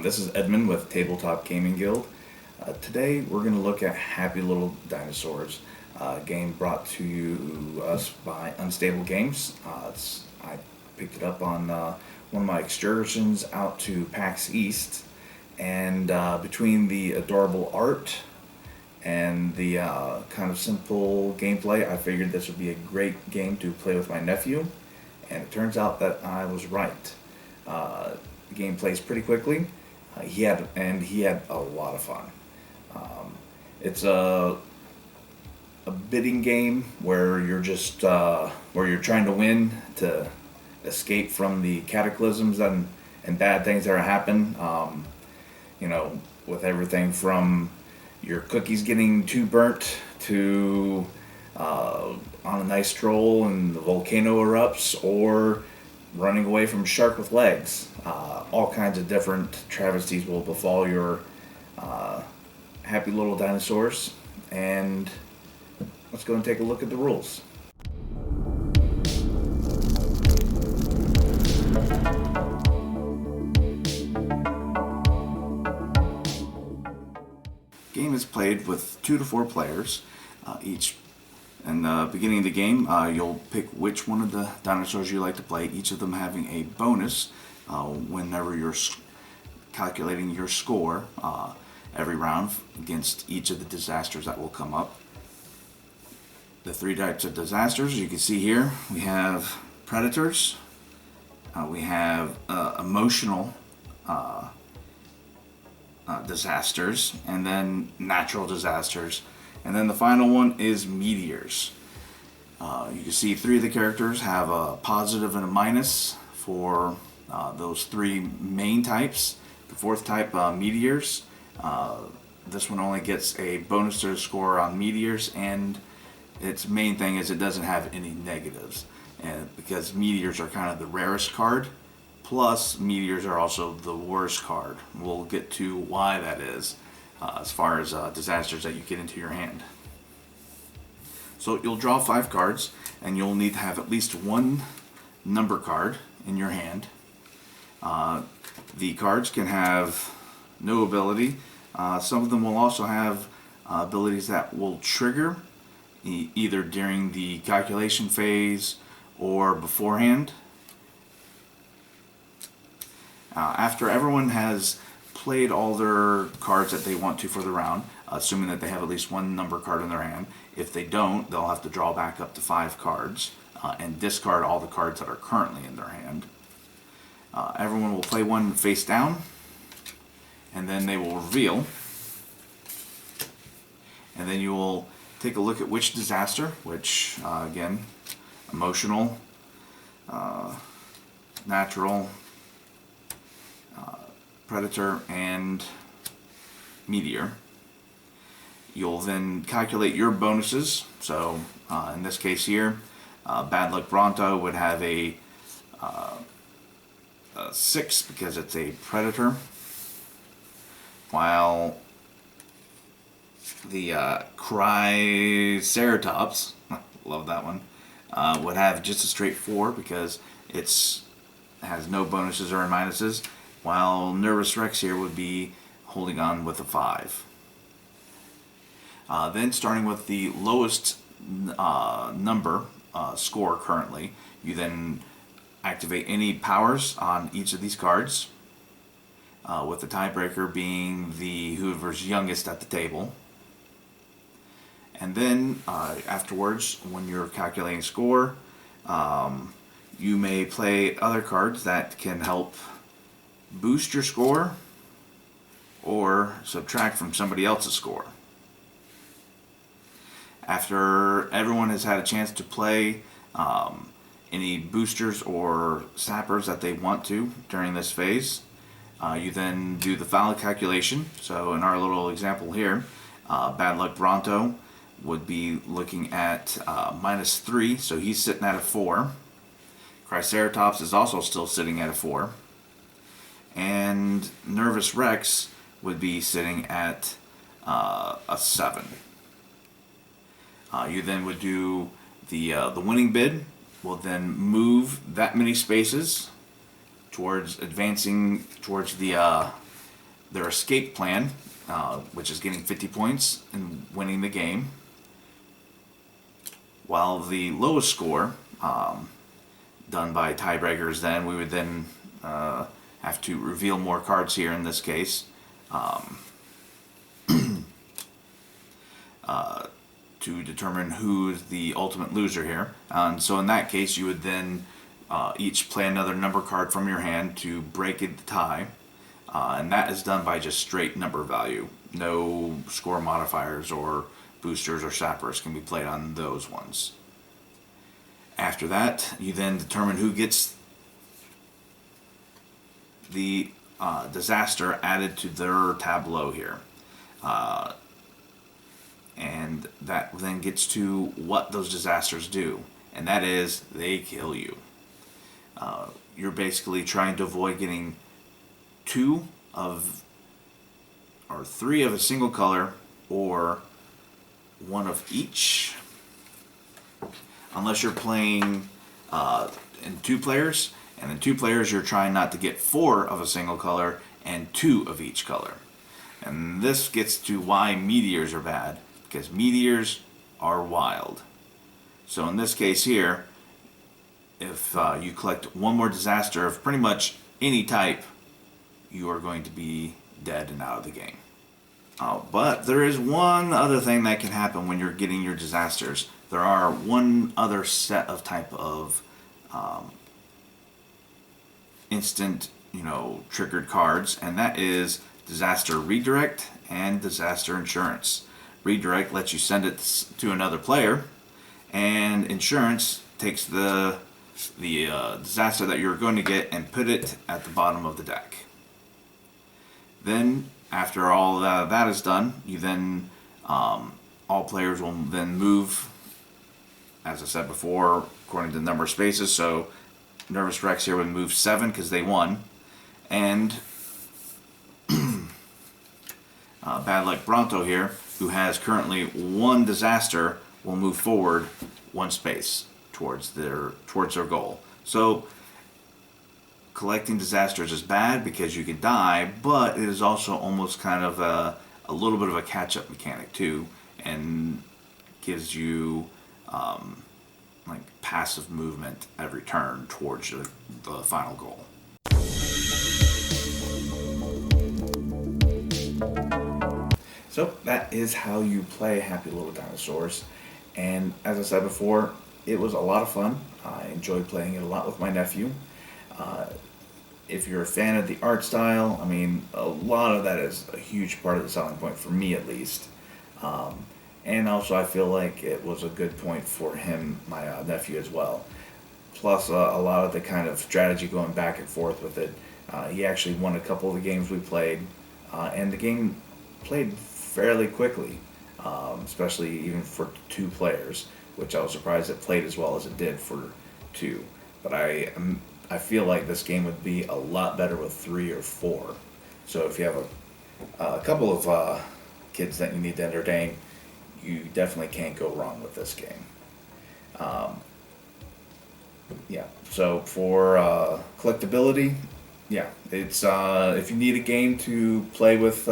everyone, this is Edmund with Tabletop Gaming Guild. Today we're going to look at Happy Little Dinosaurs, a game brought to us by Unstable Games. I picked it up on one of my excursions out to PAX East, and between the adorable art and the kind of simple gameplay, I figured this would be a great game to play with my nephew, and it turns out that I was right. The game plays pretty quickly. He had a lot of fun. It's a bidding game where you're just where you're trying to win to escape from the cataclysms and bad things that are happen. With everything from your cookies getting too burnt to on a nice stroll and the volcano erupts, or running away from a shark with legs. All kinds of different travesties will befall your happy little dinosaurs. And let's go and take a look at the rules. Game is played with 2 to 4 players each. In the beginning of the game, you'll pick which one of the dinosaurs you like to play, each of them having a bonus whenever you're calculating your score every round against each of the disasters that will come up. The 3 types of disasters you can see here: we have predators, we have emotional disasters, and then natural disasters. And then the final one is meteors. You can see 3 of the characters have a positive and a minus for those 3 main types. The 4th type, meteors, this one only gets a bonus to the score on meteors, and its main thing is it doesn't have any negatives. And because meteors are kind of the rarest card, plus meteors are also the worst card. We'll get to why that is. As far as disasters that you get into your hand. So you'll draw 5 cards, and you'll need to have at least 1 number card in your hand. The cards can have no ability. Some of them will also have abilities that will trigger either during the calculation phase or beforehand. After everyone has played all their cards that they want to for the round, assuming that they have at least 1 number card in their hand. If they don't, they'll have to draw back up to 5 cards and discard all the cards that are currently in their hand. Everyone will play one face down, and then they will reveal. And then you will take a look at which disaster, which again, emotional, natural, predator, and meteor. You'll then calculate your bonuses. So in this case here, Bad Luck Bronto would have a 6 because it's a predator, while the Triceratops, love that one, would have just a straight 4 because it's has no bonuses or minuses, while Nervous Rex here would be holding on with a 5. Then starting with the lowest number score currently, you then activate any powers on each of these cards, with the tiebreaker being the whoever's youngest at the table. And then afterwards, when you're calculating score, you may play other cards that can help boost your score or subtract from somebody else's score. After everyone has had a chance to play any boosters or sappers that they want to during this phase, you then do the final calculation. So in our little example here, Bad Luck Bronto would be looking at -3, so he's sitting at a 4. Triceratops is also still sitting at a 4. And Nervous Rex would be sitting at a 7. You then would do the winning bid. Will then move that many spaces towards advancing towards the their escape plan, which is getting 50 points and winning the game, while the lowest score, done by tiebreakers, then we would then have to reveal more cards here in this case, to determine who's the ultimate loser here. And so in that case, you would then each play another number card from your hand to break the tie. And that is done by just straight number value. No score modifiers or boosters or sappers can be played on those ones. After that, you then determine who gets the disaster added to their tableau here. And that then gets to what those disasters do. And that is, they kill you. You're basically trying to avoid getting 2 of or 3 of a single color or 1 of each, unless you're playing in 2 players, and in 2 players you're trying not to get 4 of a single color and 2 of each color. And this gets to why meteors are bad, because meteors are wild. So in this case here, if you collect 1 more disaster of pretty much any type, you are going to be dead and out of the game. But there is one other thing that can happen when you're getting your disasters. There are one other set of type of instant, triggered cards, and that is disaster redirect and disaster insurance. Redirect lets you send it to another player, and insurance takes the disaster that you're going to get and put it at the bottom of the deck. Then, after all that is done, you then all players will then move, as I said before, according to the number of spaces. So Nervous Rex here would move 7 because they won, and Bad Luck Bronto here, who has currently 1 disaster, will move forward 1 space towards their goal. So collecting disasters is bad because you can die, but it is also almost kind of a little bit of a catch-up mechanic too, and gives you like passive movement every turn towards the final goal. So that is how you play Happy Little Dinosaurs, and as I said before, it was a lot of fun. I enjoyed playing it a lot with my nephew. If you're a fan of the art style, I mean, a lot of that is a huge part of the selling point for me, at least. And also, I feel like it was a good point for him, my nephew, as well. Plus, a lot of the kind of strategy going back and forth with it. He actually won a couple of the games we played, and the game played fairly quickly, especially even for 2 players, which I was surprised it played as well as it did for 2. But I feel like this game would be a lot better with 3 or 4. So if you have a couple of kids that you need to entertain, you definitely can't go wrong with this game. Yeah. So for collectability, yeah, it's if you need a game to play with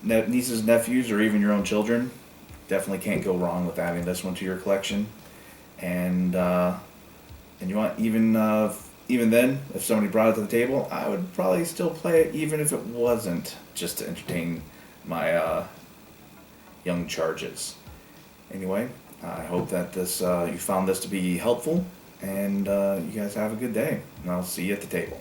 nieces, nephews, or even your own children, definitely can't go wrong with adding this one to your collection. And you want even then, if somebody brought it to the table, I would probably still play it, even if it wasn't just to entertain my young charges. Anyway, I hope that you found this to be helpful, and you guys have a good day, and I'll see you at the table.